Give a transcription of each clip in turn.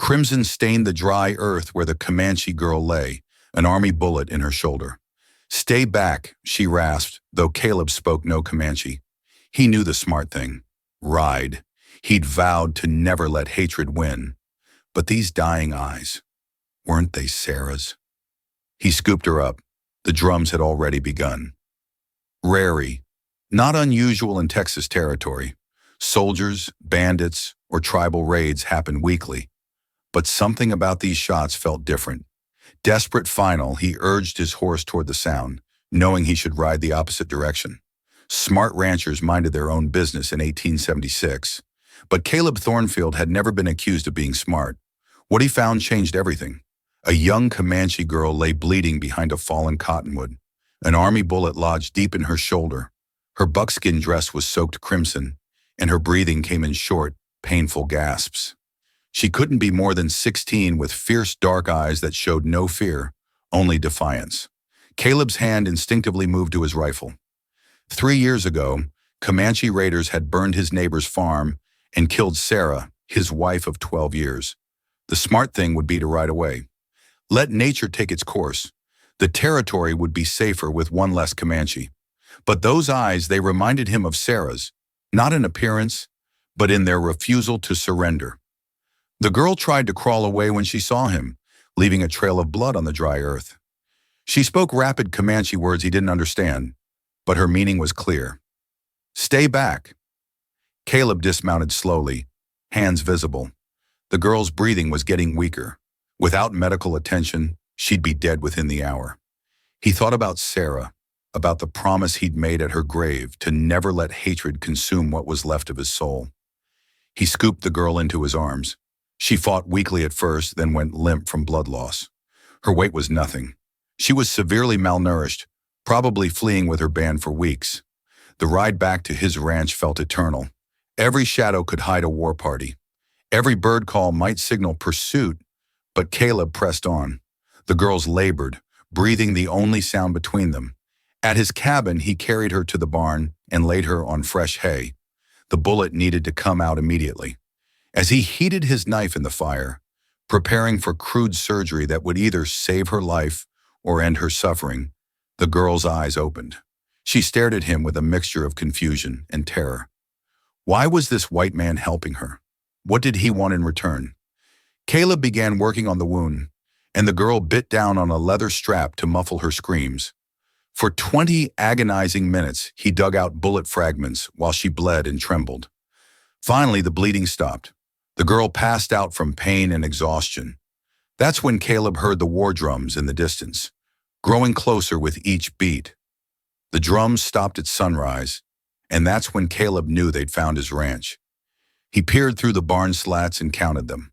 Crimson stained the dry earth where the Comanche girl lay, an army bullet in her shoulder. "Stay back," she rasped, though Caleb spoke no Comanche. He knew the smart thing. Ride. He'd vowed to never let hatred win. But these dying eyes, weren't they Sarah's? He scooped her up. The drums had already begun. Rarely, not unusual in Texas territory. Soldiers, bandits, or tribal raids happened weekly. But something about these shots felt different. Desperate final, he urged his horse toward the sound, knowing he should ride the opposite direction. Smart ranchers minded their own business in 1876. But Caleb Thornfield had never been accused of being smart. What he found changed everything. A young Comanche girl lay bleeding behind a fallen cottonwood. An army bullet lodged deep in her shoulder. Her buckskin dress was soaked crimson, and her breathing came in short, painful gasps. She couldn't be more than 16 with fierce dark eyes that showed no fear, only defiance. Caleb's hand instinctively moved to his rifle. 3 years ago, Comanche raiders had burned his neighbor's farm and killed Sarah, his wife of 12 years. The smart thing would be to ride away. Let nature take its course. The territory would be safer with one less Comanche. But those eyes, they reminded him of Sarah's, not in appearance, but in their refusal to surrender. The girl tried to crawl away when she saw him, leaving a trail of blood on the dry earth. She spoke rapid Comanche words he didn't understand, but her meaning was clear. "Stay back." Caleb dismounted slowly, hands visible. The girl's breathing was getting weaker. Without medical attention, she'd be dead within the hour. He thought about Sarah, about the promise he'd made at her grave to never let hatred consume what was left of his soul. He scooped the girl into his arms. She fought weakly at first, then went limp from blood loss. Her weight was nothing. She was severely malnourished, probably fleeing with her band for weeks. The ride back to his ranch felt eternal. Every shadow could hide a war party. Every bird call might signal pursuit, but Caleb pressed on. The girls labored, breathing the only sound between them. At his cabin, he carried her to the barn and laid her on fresh hay. The bullet needed to come out immediately. As he heated his knife in the fire, preparing for crude surgery that would either save her life or end her suffering, the girl's eyes opened. She stared at him with a mixture of confusion and terror. Why was this white man helping her? What did he want in return? Caleb began working on the wound, and the girl bit down on a leather strap to muffle her screams. For 20 agonizing minutes, he dug out bullet fragments while she bled and trembled. Finally, the bleeding stopped. The girl passed out from pain and exhaustion. That's when Caleb heard the war drums in the distance, growing closer with each beat. The drums stopped at sunrise, and that's when Caleb knew they'd found his ranch. He peered through the barn slats and counted them.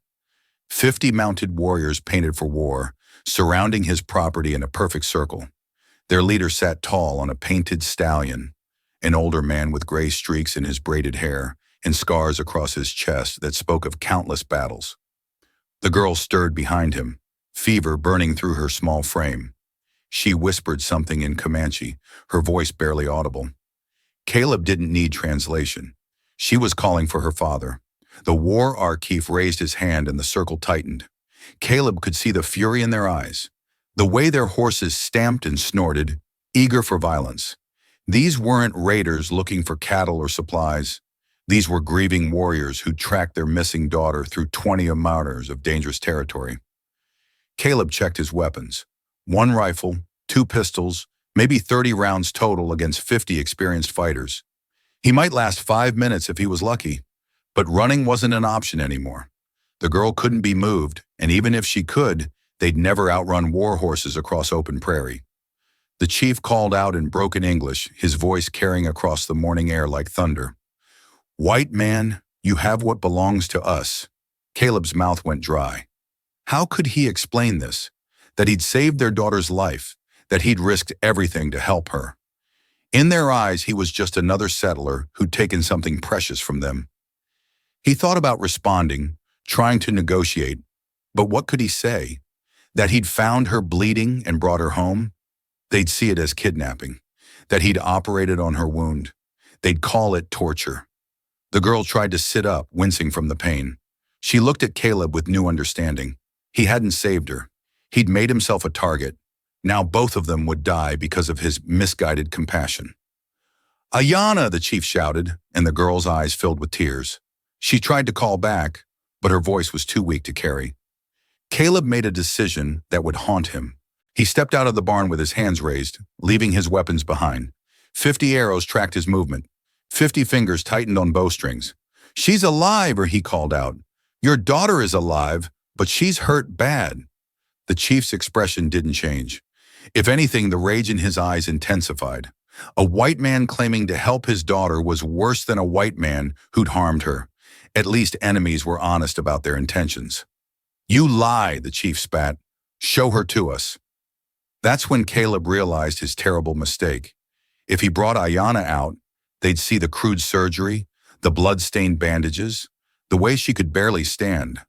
50 mounted warriors painted for war, surrounding his property in a perfect circle. Their leader sat tall on a painted stallion, an older man with gray streaks in his braided hair and scars across his chest that spoke of countless battles. The girl stirred behind him, fever burning through her small frame. She whispered something in Comanche, her voice barely audible. Caleb didn't need translation. She was calling for her father. The war archief raised his hand and the circle tightened. Caleb could see the fury in their eyes, the way their horses stamped and snorted, eager for violence. These weren't raiders looking for cattle or supplies. These were grieving warriors who tracked their missing daughter through 20 miles of dangerous territory. Caleb checked his weapons. 1 rifle, 2 pistols, maybe 30 rounds total against 50 experienced fighters. He might last 5 minutes if he was lucky, but running wasn't an option anymore. The girl couldn't be moved, and even if she could, they'd never outrun war horses across open prairie. The chief called out in broken English, his voice carrying across the morning air like thunder. "White man, you have what belongs to us." Caleb's mouth went dry. How could he explain this? That he'd saved their daughter's life, that he'd risked everything to help her. In their eyes, he was just another settler who'd taken something precious from them. He thought about responding, trying to negotiate, but what could he say? That he'd found her bleeding and brought her home? They'd see it as kidnapping. That he'd operated on her wound. They'd call it torture. The girl tried to sit up, wincing from the pain. She looked at Caleb with new understanding. He hadn't saved her. He'd made himself a target. Now both of them would die because of his misguided compassion. "Ayana!" the chief shouted, and the girl's eyes filled with tears. She tried to call back, but her voice was too weak to carry. Caleb made a decision that would haunt him. He stepped out of the barn with his hands raised, leaving his weapons behind. 50 arrows tracked his movement. 50 fingers tightened on bowstrings. "She's alive," he called out. "Your daughter is alive, but she's hurt bad." The chief's expression didn't change. If anything, the rage in his eyes intensified. A white man claiming to help his daughter was worse than a white man who'd harmed her. At least enemies were honest about their intentions. "You lie," the chief spat. "Show her to us." That's when Caleb realized his terrible mistake. If he brought Ayana out, they'd see the crude surgery, the blood-stained bandages, the way she could barely stand.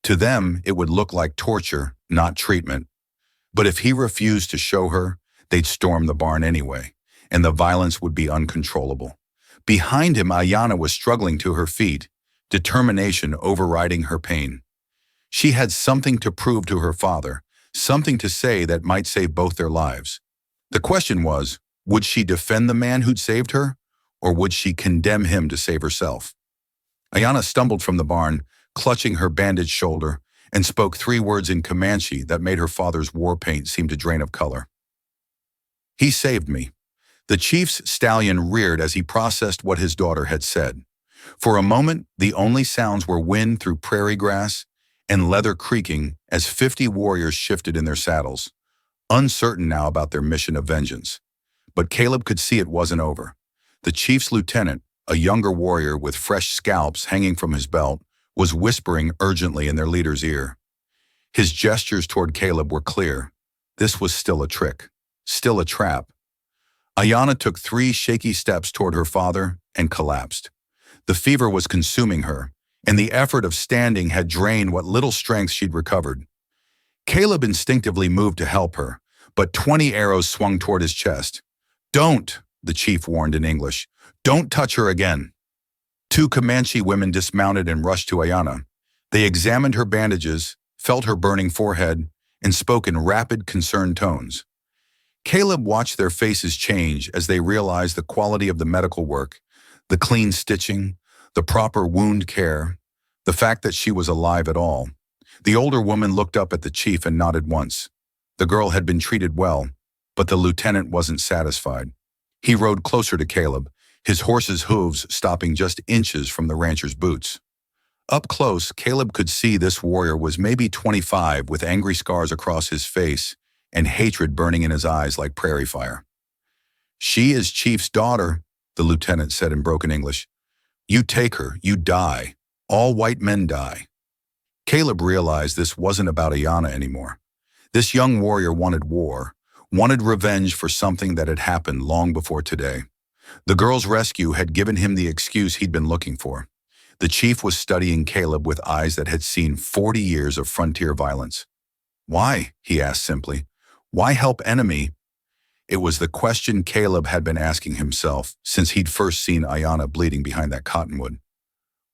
To them, it would look like torture, not treatment. But if he refused to show her, they'd storm the barn anyway, and the violence would be uncontrollable. Behind him, Ayana was struggling to her feet, determination overriding her pain. She had something to prove to her father, something to say that might save both their lives. The question was, would she defend the man who'd saved her, or would she condemn him to save herself? Ayana stumbled from the barn, clutching her bandaged shoulder, and spoke 3 words in Comanche that made her father's war paint seem to drain of color. "He saved me." The chief's stallion reared as he processed what his daughter had said. For a moment, the only sounds were wind through prairie grass and leather creaking as 50 warriors shifted in their saddles, uncertain now about their mission of vengeance. But Caleb could see it wasn't over. The chief's lieutenant, a younger warrior with fresh scalps hanging from his belt, was whispering urgently in their leader's ear. His gestures toward Caleb were clear. This was still a trick, still a trap. Ayana took 3 shaky steps toward her father and collapsed. The fever was consuming her, and the effort of standing had drained what little strength she'd recovered. Caleb instinctively moved to help her, but 20 arrows swung toward his chest. "Don't," the chief warned in English. "Don't touch her again." 2 Comanche women dismounted and rushed to Ayana. They examined her bandages, felt her burning forehead, and spoke in rapid, concerned tones. Caleb watched their faces change as they realized the quality of the medical work, the clean stitching, the proper wound care, the fact that she was alive at all. The older woman looked up at the chief and nodded once. The girl had been treated well, but the lieutenant wasn't satisfied. He rode closer to Caleb, his horse's hooves stopping just inches from the rancher's boots. Up close, Caleb could see this warrior was maybe 25 with angry scars across his face and hatred burning in his eyes like prairie fire. "She is Chief's daughter," the lieutenant said in broken English. "You take her, you die. All white men die." Caleb realized this wasn't about Ayana anymore. This young warrior wanted war, wanted revenge for something that had happened long before today. The girl's rescue had given him the excuse he'd been looking for. The chief was studying Caleb with eyes that had seen 40 years of frontier violence. "Why?" he asked simply. "Why help enemy?" It was the question Caleb had been asking himself since he'd first seen Ayana bleeding behind that cottonwood.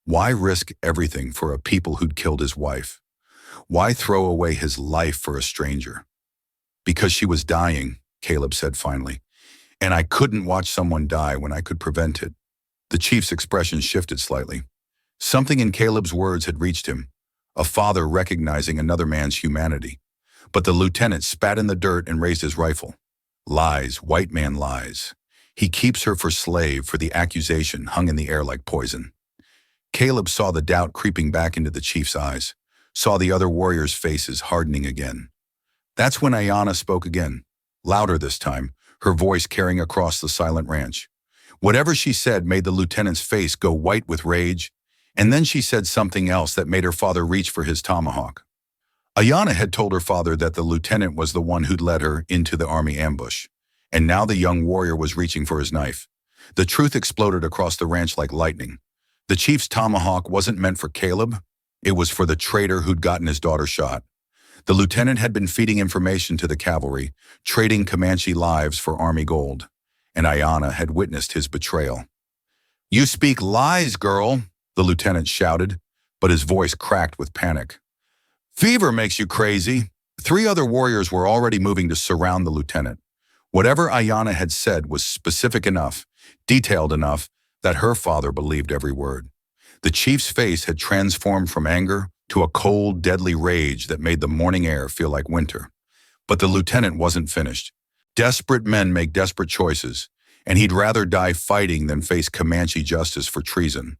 Why risk everything for a people who'd killed his wife? Why throw away his life for a stranger? "Because she was dying," Caleb said finally, "and I couldn't watch someone die when I could prevent it." The chief's expression shifted slightly. Something in Caleb's words had reached him, a father recognizing another man's humanity. But the lieutenant spat in the dirt and raised his rifle. "Lies, white man lies. He keeps her for slave, for the accusation hung in the air like poison." Caleb saw the doubt creeping back into the chief's eyes, saw the other warriors' faces hardening again. That's when Ayana spoke again, louder this time, her voice carrying across the silent ranch. Whatever she said made the lieutenant's face go white with rage, and then she said something else that made her father reach for his tomahawk. Ayana had told her father that the lieutenant was the one who'd led her into the army ambush, and now the young warrior was reaching for his knife. The truth exploded across the ranch like lightning. The chief's tomahawk wasn't meant for Caleb, it was for the traitor who'd gotten his daughter shot. The lieutenant had been feeding information to the cavalry, trading Comanche lives for army gold, and Ayana had witnessed his betrayal. "You speak lies, girl," the lieutenant shouted. but his voice cracked with panic. Fever makes you crazy. Three other warriors were already moving to surround the lieutenant. Whatever Ayanna had said was specific enough, detailed enough, that her father believed every word. The chief's face had transformed from anger to a cold, deadly rage that made the morning air feel like winter. But the lieutenant wasn't finished. Desperate men make desperate choices, and he'd rather die fighting than face Comanche justice for treason.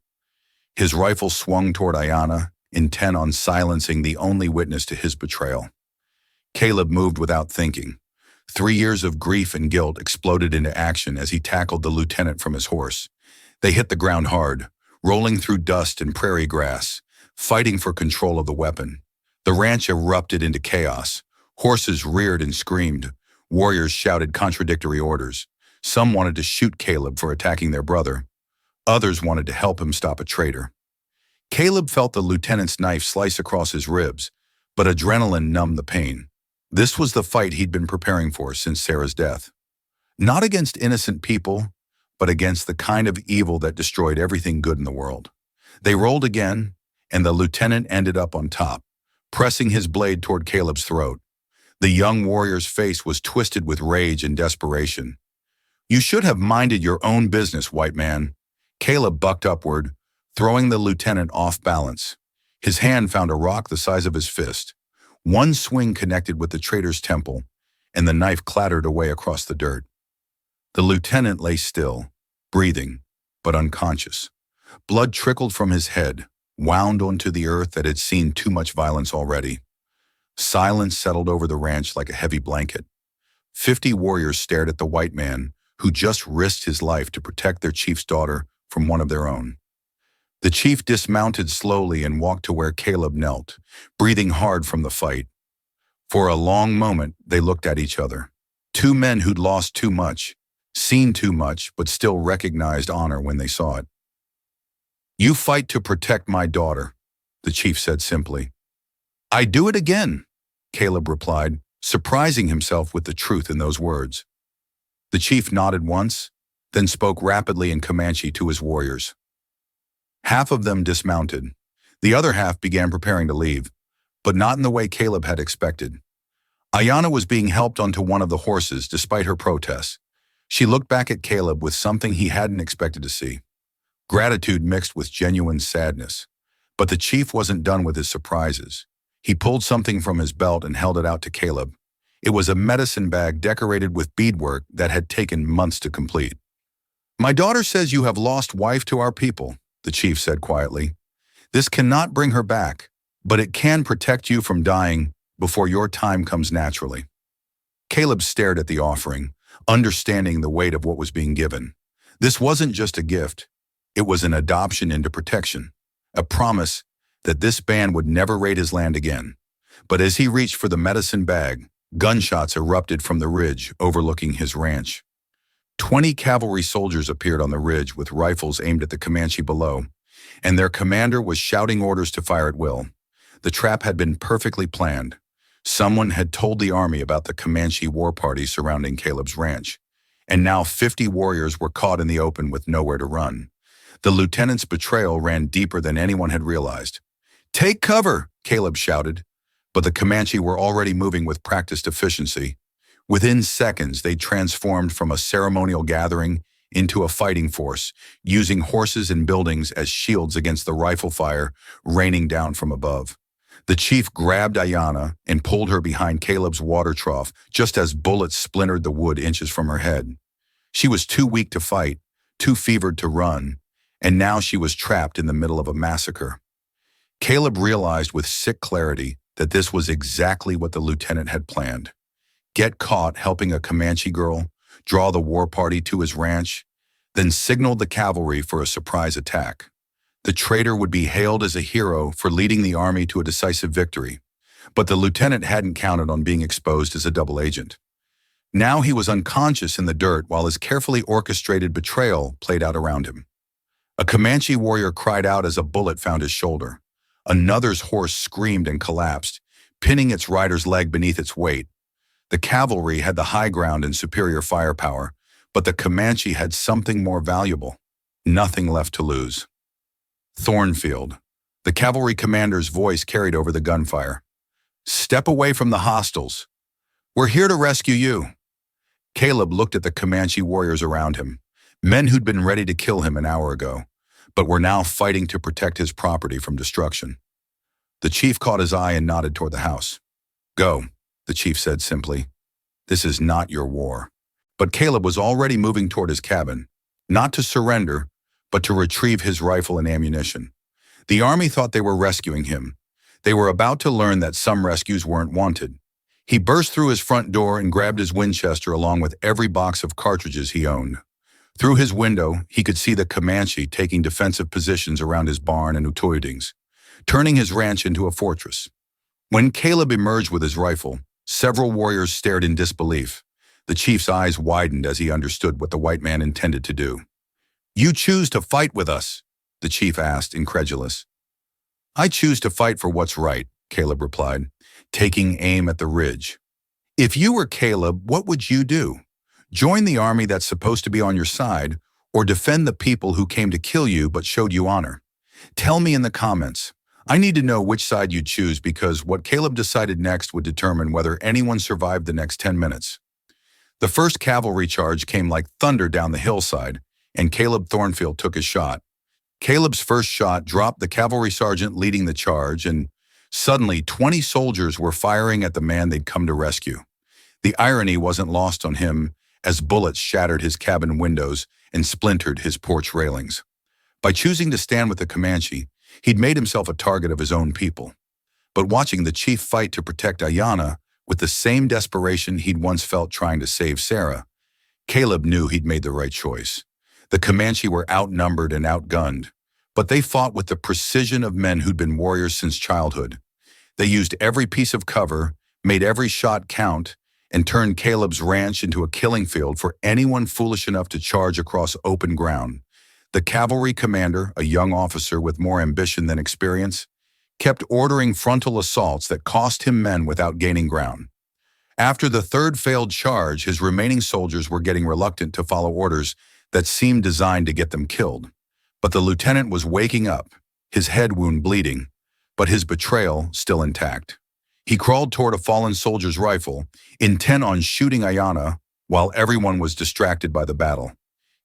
His rifle swung toward Ayanna, intent on silencing the only witness to his betrayal. Caleb moved without thinking. 3 years of grief and guilt exploded into action as he tackled the lieutenant from his horse. They hit the ground hard, rolling through dust and prairie grass, fighting for control of the weapon. The ranch erupted into chaos. Horses reared and screamed. Warriors shouted contradictory orders. Some wanted to shoot Caleb for attacking their brother. Others wanted to help him stop a traitor. Caleb felt the lieutenant's knife slice across his ribs, but adrenaline numbed the pain. This was the fight he'd been preparing for since Sarah's death. Not against innocent people, but against the kind of evil that destroyed everything good in the world. They rolled again, and the lieutenant ended up on top, pressing his blade toward Caleb's throat. The young warrior's face was twisted with rage and desperation. You should have minded your own business, white man. Caleb bucked upward, throwing the lieutenant off balance. His hand found a rock the size of his fist. One swing connected with the traitor's temple, and the knife clattered away across the dirt. The lieutenant lay still, breathing, but unconscious. Blood trickled from his head, wound onto the earth that had seen too much violence already. Silence settled over the ranch like a heavy blanket. 50 warriors stared at the white man who just risked his life to protect their chief's daughter from one of their own. The chief dismounted slowly and walked to where Caleb knelt, breathing hard from the fight. For a long moment, they looked at each other. Two men who'd lost too much, seen too much, but still recognized honor when they saw it. You fight to protect my daughter, the chief said simply. I do it again, Caleb replied, surprising himself with the truth in those words. The chief nodded once, then spoke rapidly in Comanche to his warriors. Half of them dismounted. The other half began preparing to leave, but not in the way Caleb had expected. Ayanna was being helped onto one of the horses despite her protests. She looked back at Caleb with something he hadn't expected to see. Gratitude mixed with genuine sadness. But the chief wasn't done with his surprises. He pulled something from his belt and held it out to Caleb. It was a medicine bag decorated with beadwork that had taken months to complete. My daughter says you have lost wife to our people, the chief said quietly. This cannot bring her back, but it can protect you from dying before your time comes naturally. Caleb stared at the offering, understanding the weight of what was being given. This wasn't just a gift. It was an adoption into protection, a promise that this band would never raid his land again. But as he reached for the medicine bag, gunshots erupted from the ridge overlooking his ranch. 20 cavalry soldiers appeared on the ridge with rifles aimed at the Comanche below, and their commander was shouting orders to fire at will. The trap had been perfectly planned. Someone had told the army about the Comanche war party surrounding Caleb's ranch, and now 50 warriors were caught in the open with nowhere to run. The lieutenant's betrayal ran deeper than anyone had realized. Take cover, Caleb shouted, but the Comanche were already moving with practiced efficiency. Within seconds, they transformed from a ceremonial gathering into a fighting force, using horses and buildings as shields against the rifle fire raining down from above. The chief grabbed Ayanna and pulled her behind Caleb's water trough just as bullets splintered the wood inches from her head. She was too weak to fight, too fevered to run, and now she was trapped in the middle of a massacre. Caleb realized with sick clarity that this was exactly what the lieutenant had planned. Get caught helping a Comanche girl, draw the war party to his ranch, then signal the cavalry for a surprise attack. The traitor would be hailed as a hero for leading the army to a decisive victory, but the lieutenant hadn't counted on being exposed as a double agent. Now he was unconscious in the dirt while his carefully orchestrated betrayal played out around him. A Comanche warrior cried out as a bullet found his shoulder. Another's horse screamed and collapsed, pinning its rider's leg beneath its weight. The cavalry had the high ground and superior firepower, but the Comanche had something more valuable, nothing left to lose. Thornfield, The cavalry commander's voice carried over the gunfire. "Step away from the hostiles. We're here to rescue you." Caleb looked at the Comanche warriors around him, men who'd been ready to kill him an hour ago, but were now fighting to protect his property from destruction. The chief caught his eye and nodded toward the house. "Go," the chief said simply. "This is not your war." But Caleb was already moving toward his cabin, not to surrender, but to retrieve his rifle and ammunition. The army thought they were rescuing him. They were about to learn that some rescues weren't wanted. He burst through his front door and grabbed his Winchester along with every box of cartridges he owned. Through his window, he could see the Comanche taking defensive positions around his barn and Utoyedings, turning his ranch into a fortress. When Caleb emerged with his rifle, several warriors stared in disbelief. The chief's eyes widened as he understood what the white man intended to do. "You choose to fight with us?" the chief asked, incredulous. "I choose to fight for what's right," Caleb replied, taking aim at the ridge. "If you were Caleb, what would you do? Join the army that's supposed to be on your side, or defend the people who came to kill you but showed you honor? Tell me in the comments. I need to know which side you choose because what Caleb decided next would determine whether anyone survived the next 10 minutes. The first cavalry charge came like thunder down the hillside, and Caleb Thornfield took his shot. Caleb's first shot dropped the cavalry sergeant leading the charge, and suddenly 20 soldiers were firing at the man they'd come to rescue. The irony wasn't lost on him as bullets shattered his cabin windows and splintered his porch railings. By choosing to stand with the Comanche, he'd made himself a target of his own people. But watching the chief fight to protect Ayanna with the same desperation he'd once felt trying to save Sarah, Caleb knew he'd made the right choice. The Comanche were outnumbered and outgunned, but they fought with the precision of men who'd been warriors since childhood. They used every piece of cover, made every shot count, and turned Caleb's ranch into a killing field for anyone foolish enough to charge across open ground. The cavalry commander, a young officer with more ambition than experience, kept ordering frontal assaults that cost him men without gaining ground. After the third failed charge, his remaining soldiers were getting reluctant to follow orders that seemed designed to get them killed. But the lieutenant was waking up, his head wound bleeding, but his betrayal still intact. He crawled toward a fallen soldier's rifle, intent on shooting Ayanna while everyone was distracted by the battle.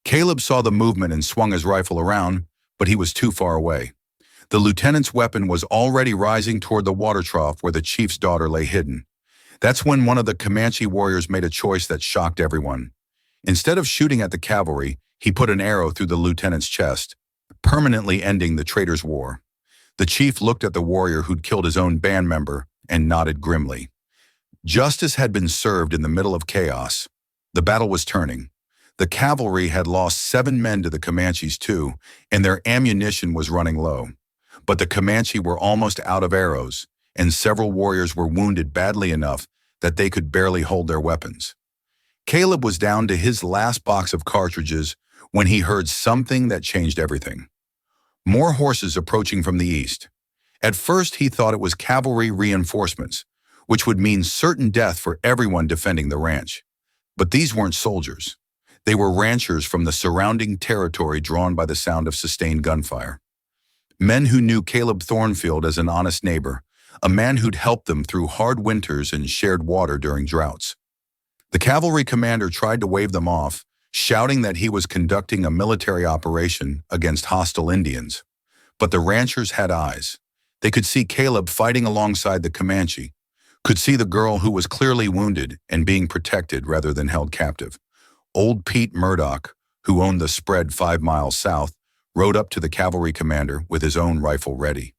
Caleb saw the movement and swung his rifle around, but he was too far away. The lieutenant's weapon was already rising toward the water trough where the chief's daughter lay hidden. That's when one of the Comanche warriors made a choice that shocked everyone. Instead of shooting at the cavalry, he put an arrow through the lieutenant's chest, permanently ending the traitors' war. The chief looked at the warrior who'd killed his own band member and nodded grimly. Justice had been served in the middle of chaos. The battle was turning. The cavalry had lost 7 men to the Comanches too, and their ammunition was running low. But the Comanche were almost out of arrows, and several warriors were wounded badly enough that they could barely hold their weapons. Caleb was down to his last box of cartridges when he heard something that changed everything. More horses approaching from the east. At first, he thought it was cavalry reinforcements, which would mean certain death for everyone defending the ranch. But these weren't soldiers. They were ranchers from the surrounding territory drawn by the sound of sustained gunfire. Men who knew Caleb Thornfield as an honest neighbor, a man who'd helped them through hard winters and shared water during droughts. The cavalry commander tried to wave them off, shouting that he was conducting a military operation against hostile Indians. But the ranchers had eyes. They could see Caleb fighting alongside the Comanche, could see the girl who was clearly wounded and being protected rather than held captive. Old Pete Murdoch, who owned the spread 5 miles south, rode up to the cavalry commander with his own rifle ready.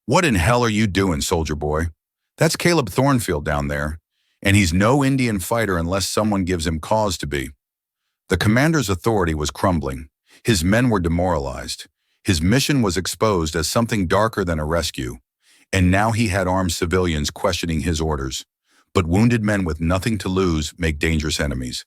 "What in hell are you doing, soldier boy? That's Caleb Thornfield down there, and he's no Indian fighter unless someone gives him cause to be." The commander's authority was crumbling. His men were demoralized. His mission was exposed as something darker than a rescue, and now he had armed civilians questioning his orders. But wounded men with nothing to lose make dangerous enemies.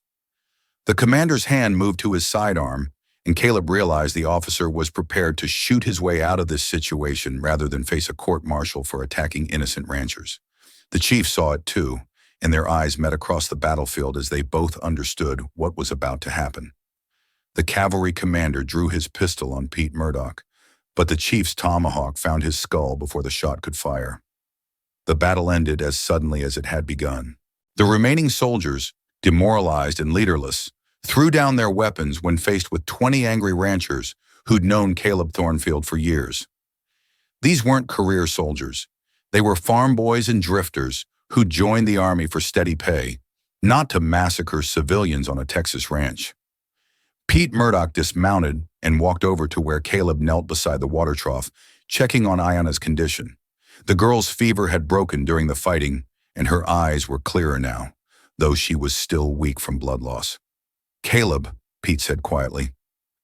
The commander's hand moved to his sidearm, and Caleb realized the officer was prepared to shoot his way out of this situation rather than face a court-martial for attacking innocent ranchers. The chief saw it too, and their eyes met across the battlefield as they both understood what was about to happen. The cavalry commander drew his pistol on Pete Murdoch, but the chief's tomahawk found his skull before the shot could fire. The battle ended as suddenly as it had begun. The remaining soldiers, demoralized and leaderless, threw down their weapons when faced with 20 angry ranchers who'd known Caleb Thornfield for years. These weren't career soldiers. They were farm boys and drifters who'd joined the army for steady pay, not to massacre civilians on a Texas ranch. Pete Murdoch dismounted and walked over to where Caleb knelt beside the water trough, checking on Ayanna's condition. The girl's fever had broken during the fighting, and her eyes were clearer now, though she was still weak from blood loss. "Caleb," Pete said quietly,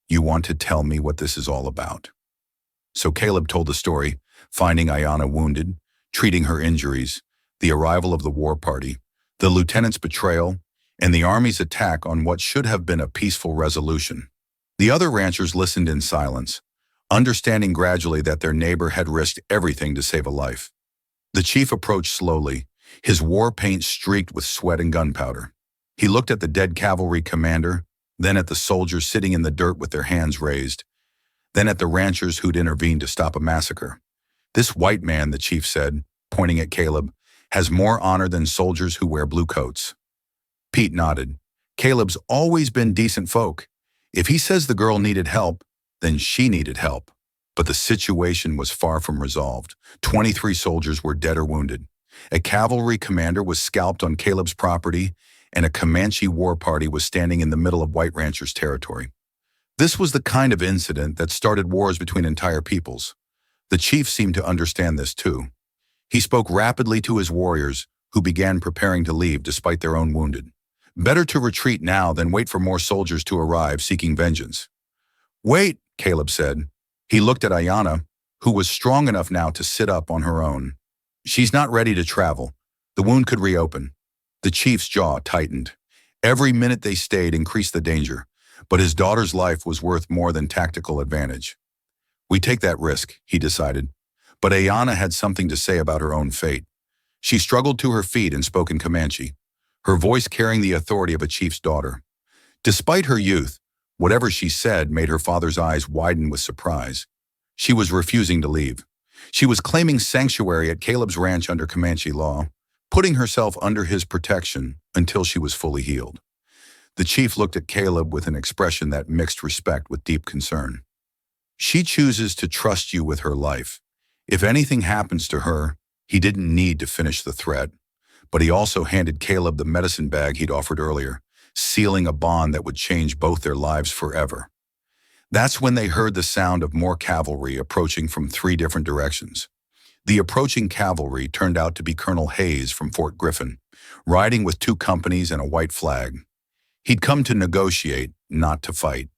"you want to tell me what this is all about?" So Caleb told the story, finding Ayanna wounded, treating her injuries, the arrival of the war party, the lieutenant's betrayal, and the army's attack on what should have been a peaceful resolution. The other ranchers listened in silence, understanding gradually that their neighbor had risked everything to save a life. The chief approached slowly, his war paint streaked with sweat and gunpowder. He looked at the dead cavalry commander, then at the soldiers sitting in the dirt with their hands raised, then at the ranchers who'd intervened to stop a massacre. "This white man," the chief said, pointing at Caleb, "has more honor than soldiers who wear blue coats." Pete nodded. "Caleb's always been decent folk. If he says the girl needed help, then she needed help." But the situation was far from resolved. 23 soldiers were dead or wounded. A cavalry commander was scalped on Caleb's property, and a Comanche war party was standing in the middle of white ranchers' territory. This was the kind of incident that started wars between entire peoples. The chief seemed to understand this too. He spoke rapidly to his warriors, who began preparing to leave despite their own wounded. Better to retreat now than wait for more soldiers to arrive seeking vengeance. "Wait," Caleb said. He looked at Ayanna, who was strong enough now to sit up on her own. "She's not ready to travel. The wound could reopen." The chief's jaw tightened. Every minute they stayed increased the danger, but his daughter's life was worth more than tactical advantage. "We take that risk," he decided. But Ayanna had something to say about her own fate. She struggled to her feet and spoke in Comanche, her voice carrying the authority of a chief's daughter. Despite her youth, whatever she said made her father's eyes widen with surprise. She was refusing to leave. She was claiming sanctuary at Caleb's ranch under Comanche law, putting herself under his protection until she was fully healed. The chief looked at Caleb with an expression that mixed respect with deep concern. "She chooses to trust you with her life. If anything happens to her," he didn't need to finish the threat. But he also handed Caleb the medicine bag he'd offered earlier, sealing a bond that would change both their lives forever. That's when they heard the sound of more cavalry approaching from 3 different directions. The approaching cavalry turned out to be Colonel Hayes from Fort Griffin, riding with 2 companies and a white flag. He'd come to negotiate, not to fight.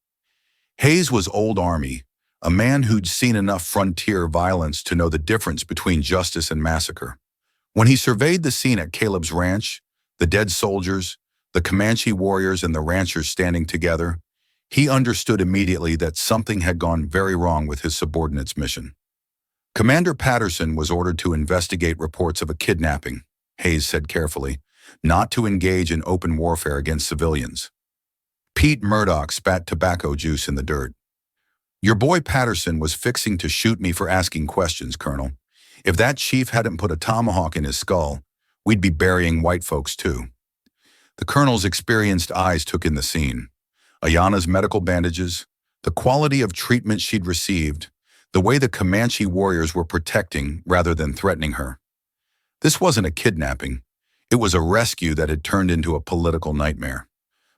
Hayes was old Army, a man who'd seen enough frontier violence to know the difference between justice and massacre. When he surveyed the scene at Caleb's ranch, the dead soldiers, the Comanche warriors and the ranchers standing together, he understood immediately that something had gone very wrong with his subordinate's mission. "Commander Patterson was ordered to investigate reports of a kidnapping," Hayes said carefully, "not to engage in open warfare against civilians." Pete Murdoch spat tobacco juice in the dirt. "Your boy Patterson was fixing to shoot me for asking questions, Colonel. If that chief hadn't put a tomahawk in his skull, we'd be burying white folks too." The colonel's experienced eyes took in the scene. Ayanna's medical bandages, the quality of treatment she'd received, the way the Comanche warriors were protecting rather than threatening her. This wasn't a kidnapping. It was a rescue that had turned into a political nightmare.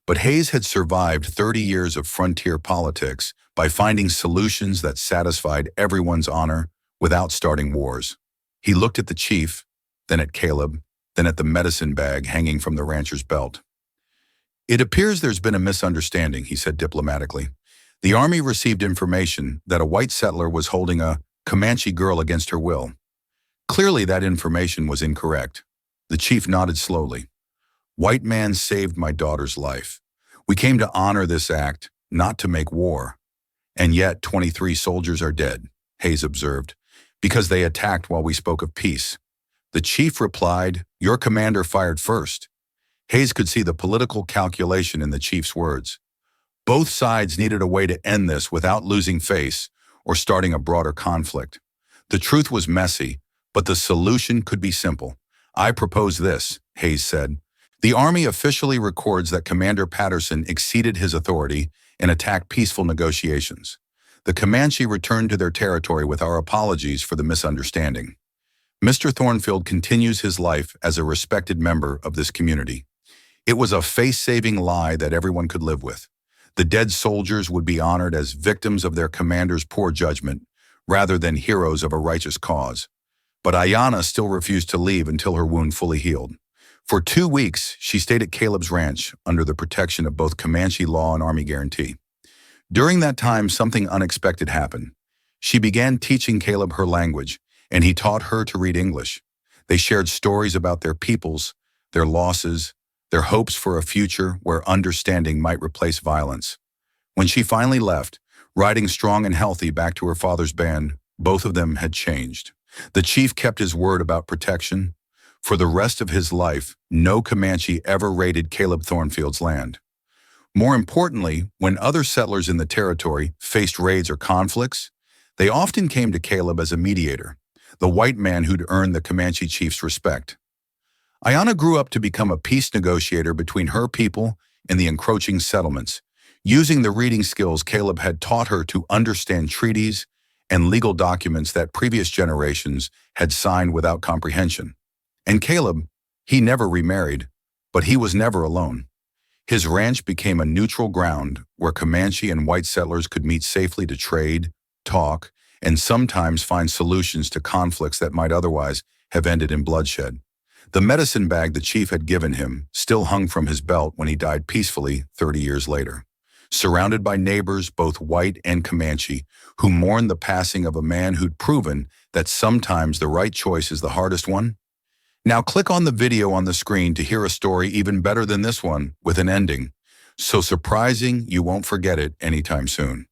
But Hayes had survived 30 years of frontier politics by finding solutions that satisfied everyone's honor without starting wars. He looked at the chief, then at Caleb, then at the medicine bag hanging from the rancher's belt. "It appears there's been a misunderstanding," he said diplomatically. "The army received information that a white settler was holding a Comanche girl against her will. Clearly that information was incorrect." The chief nodded slowly. "White man saved my daughter's life. We came to honor this act, not to make war. And yet 23 soldiers are dead," Hayes observed, "because they attacked while we spoke of peace." The chief replied, "Your commander fired first." Hayes could see the political calculation in the chief's words. Both sides needed a way to end this without losing face, or starting a broader conflict. The truth was messy, but the solution could be simple. "I propose this," Hayes said. The Army officially records that Commander Patterson exceeded his authority and attacked peaceful negotiations. The Comanche returned to their territory with our apologies for the misunderstanding. Mr. Thornfield continues his life as a respected member of this community. It was a face-saving lie that everyone could live with. The dead soldiers would be honored as victims of their commander's poor judgment, rather than heroes of a righteous cause. But Ayanna still refused to leave until her wound fully healed. For 2 weeks, she stayed at Caleb's ranch under the protection of both Comanche law and Army guarantee. During that time, something unexpected happened. She began teaching Caleb her language, and he taught her to read English. They shared stories about their peoples, their losses, their hopes for a future where understanding might replace violence. When she finally left, riding strong and healthy back to her father's band, both of them had changed. The chief kept his word about protection. For the rest of his life, no Comanche ever raided Caleb Thornfield's land. More importantly, when other settlers in the territory faced raids or conflicts, they often came to Caleb as a mediator, the white man who'd earned the Comanche chief's respect. Ayanna grew up to become a peace negotiator between her people and the encroaching settlements, using the reading skills Caleb had taught her to understand treaties and legal documents that previous generations had signed without comprehension. And Caleb, he never remarried, but he was never alone. His ranch became a neutral ground where Comanche and white settlers could meet safely to trade, talk, and sometimes find solutions to conflicts that might otherwise have ended in bloodshed. The medicine bag the chief had given him still hung from his belt when he died peacefully 30 years later, surrounded by neighbors, both white and Comanche, who mourned the passing of a man who'd proven that sometimes the right choice is the hardest one. Now click on the video on the screen to hear a story even better than this one with an ending, so surprising you won't forget it anytime soon.